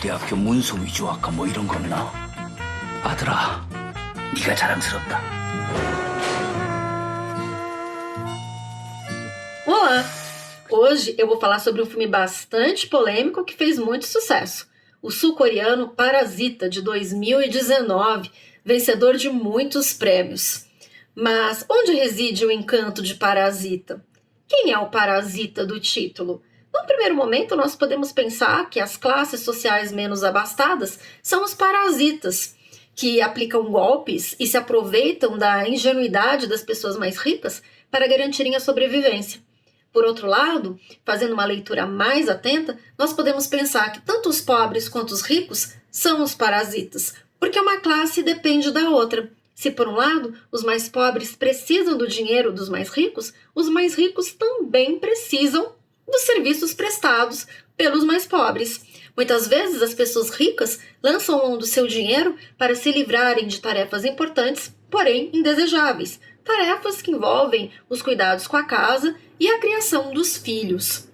서울대학교 문서 위조학과 뭐 이런 거구나. 아들아, 네가 자랑스럽다. Olá! Hoje eu vou falar sobre um filme bastante polêmico que fez muito sucesso. O sul-coreano Parasita, de 2019, vencedor de muitos prêmios. Mas onde reside o encanto de Parasita? Quem é o parasita do título? Num primeiro momento, nós podemos pensar que as classes sociais menos abastadas são os parasitas, que aplicam golpes e se aproveitam da ingenuidade das pessoas mais ricas para garantirem a sobrevivência. Por outro lado, fazendo uma leitura mais atenta, nós podemos pensar que tanto os pobres quanto os ricos são os parasitas, porque uma classe depende da outra. Se por um lado, os mais pobres precisam do dinheiro dos mais ricos, os mais ricos também precisam dos serviços prestados pelos mais pobres. Muitas vezes as pessoas ricas lançam mão do seu dinheiro para se livrarem de tarefas importantes, porém indesejáveis. Tarefas que envolvem os cuidados com a casa e a criação dos filhos.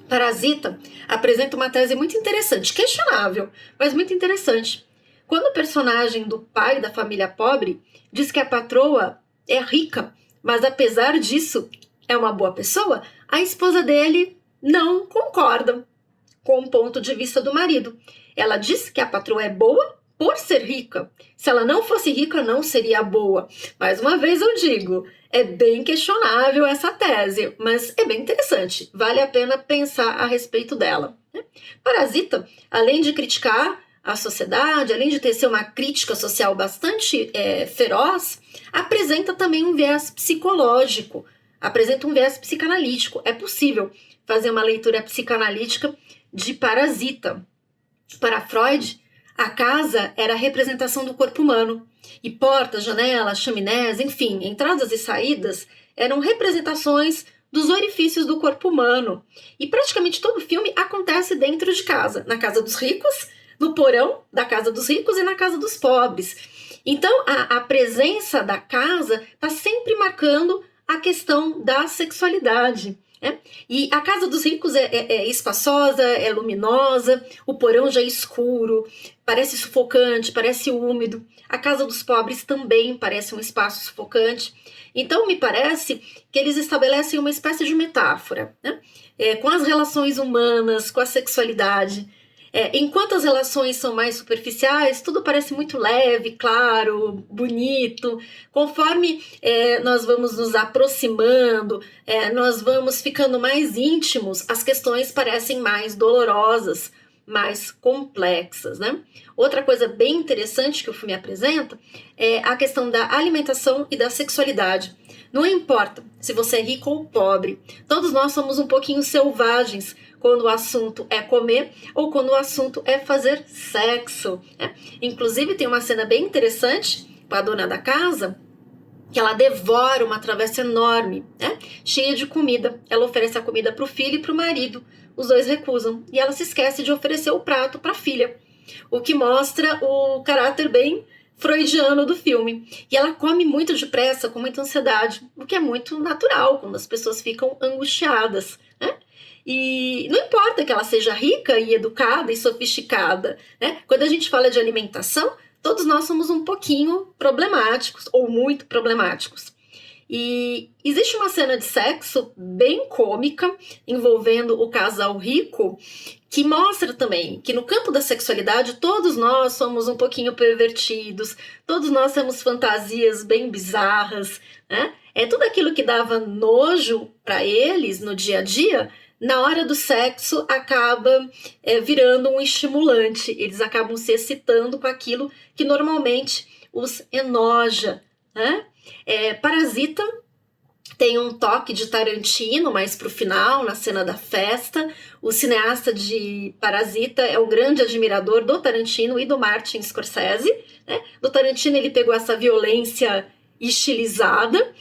Parasita apresenta uma tese muito interessante, questionável, mas muito interessante. Quando o personagem do pai da família pobre diz que a patroa é rica, mas apesar disso é uma boa pessoa, a esposa dele não concorda com o ponto de vista do marido. Ela diz que a patroa é boa por ser rica. Se ela não fosse rica, não seria boa. Mais uma vez eu digo, é bem questionável essa tese, mas é bem interessante. Vale a pena pensar a respeito dela. Parasita, além de criticar a sociedade, além de tecer uma crítica social bastante feroz, apresenta também um viés psicológico, apresenta um viés psicanalítico. É possível fazer uma leitura psicanalítica de Parasita. Para Freud, a casa era a representação do corpo humano, e portas, janelas, chaminés, enfim, entradas e saídas eram representações dos orifícios do corpo humano. E praticamente todo o filme acontece dentro de casa, na casa dos ricos, no porão da casa dos ricos e na casa dos pobres. Então, a presença da casa está sempre marcando a questão da sexualidade. E a casa dos ricos é espaçosa, é luminosa, o porão já é escuro, parece sufocante, parece úmido. A casa dos pobres também parece um espaço sufocante. Então, me parece que eles estabelecem uma espécie de metáfora, com as relações humanas, com a sexualidade. Enquanto as relações são mais superficiais, tudo parece muito leve, claro, bonito. Conforme nós vamos nos aproximando, nós vamos ficando mais íntimos, as questões parecem mais dolorosas, mais complexas, né? Outra coisa bem interessante que o filme apresenta é a questão da alimentação e da sexualidade. Não importa se você é rico ou pobre, todos nós somos um pouquinho selvagens quando o assunto é comer ou quando o assunto é fazer sexo. Inclusive tem uma cena bem interessante com a dona da casa, que ela devora uma travessa enorme, cheia de comida. Ela oferece a comida para o filho e para o marido. Os dois recusam e ela se esquece de oferecer o prato para a filha, o que mostra o caráter bem freudiano do filme. E ela come muito depressa, com muita ansiedade, o que é muito natural quando as pessoas ficam angustiadas, E não importa que ela seja rica e educada e sofisticada, Quando a gente fala de alimentação, todos nós somos um pouquinho problemáticos ou muito problemáticos. E existe uma cena de sexo bem cômica envolvendo o casal rico que mostra também que no campo da sexualidade todos nós somos um pouquinho pervertidos, todos nós temos fantasias bem bizarras, tudo aquilo que dava nojo para eles no dia a dia, na hora do sexo acaba virando um estimulante. Eles acabam se excitando com aquilo que normalmente os enoja. Parasita tem um toque de Tarantino, mais pro final, na cena da festa. O cineasta de Parasita é um grande admirador do Tarantino e do Martin Scorsese. Do Tarantino ele pegou essa violência estilizada,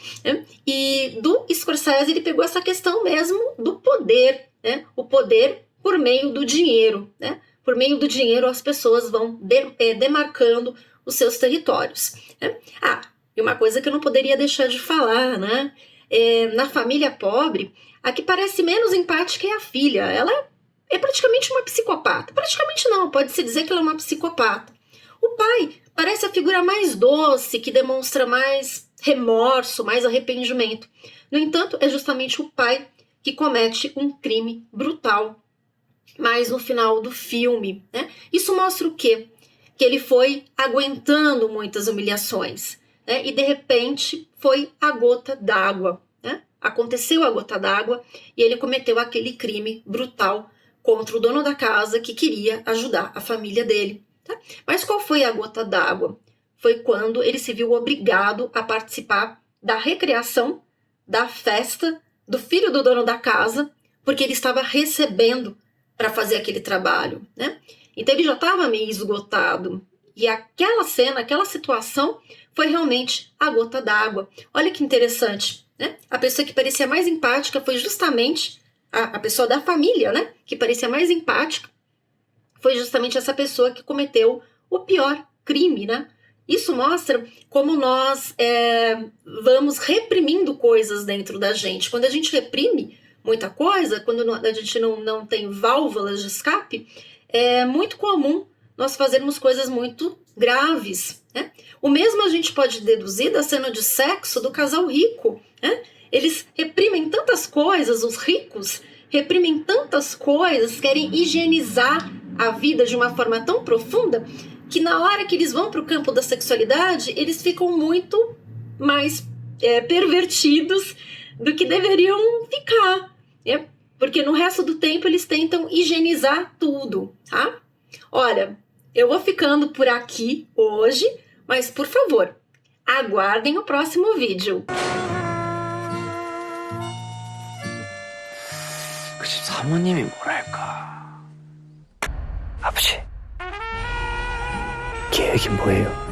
e do Scorsese ele pegou essa questão mesmo do poder, o poder por meio do dinheiro. Por meio do dinheiro as pessoas vão demarcando os seus territórios. E uma coisa que eu não poderia deixar de falar, na família pobre, a que parece menos empática é a filha. Ela é praticamente uma psicopata. Praticamente não, pode-se dizer que ela é uma psicopata. O pai parece a figura mais doce, que demonstra mais remorso, mais arrependimento. No entanto, é justamente o pai que comete um crime brutal. Mas no final do filme, né? Isso mostra o quê? Que ele foi aguentando muitas humilhações, né? E de repente foi a gota d'água, né? Aconteceu a gota d'água e ele cometeu aquele crime brutal contra o dono da casa que queria ajudar a família dele. Tá? Mas qual foi a gota d'água? Foi quando ele se viu obrigado a participar da recreação, da festa do filho do dono da casa, porque ele estava recebendo para fazer aquele trabalho, né? Então ele já estava meio esgotado. E aquela cena, aquela situação foi realmente a gota d'água. Olha que interessante, né? A pessoa que parecia mais empática foi justamente a pessoa da família, né? Que parecia mais empática foi justamente essa pessoa que cometeu o pior crime, né? Isso mostra como nós vamos reprimindo coisas dentro da gente. Quando a gente reprime muita coisa, quando a gente não tem válvulas de escape, é muito comum nós fazermos coisas muito graves, né? O mesmo a gente pode deduzir da cena de sexo do casal rico, né? Eles reprimem tantas coisas, os ricos reprimem tantas coisas, querem higienizar a vida de uma forma tão profunda que na hora que eles vão para o campo da sexualidade, eles ficam muito mais pervertidos do que deveriam ficar, né? Porque no resto do tempo eles tentam higienizar tudo, tá? Olha, eu vou ficando por aqui hoje, mas por favor, aguardem o próximo vídeo. 사모님이 뭐랄까. 아버지, 계획이 뭐예요?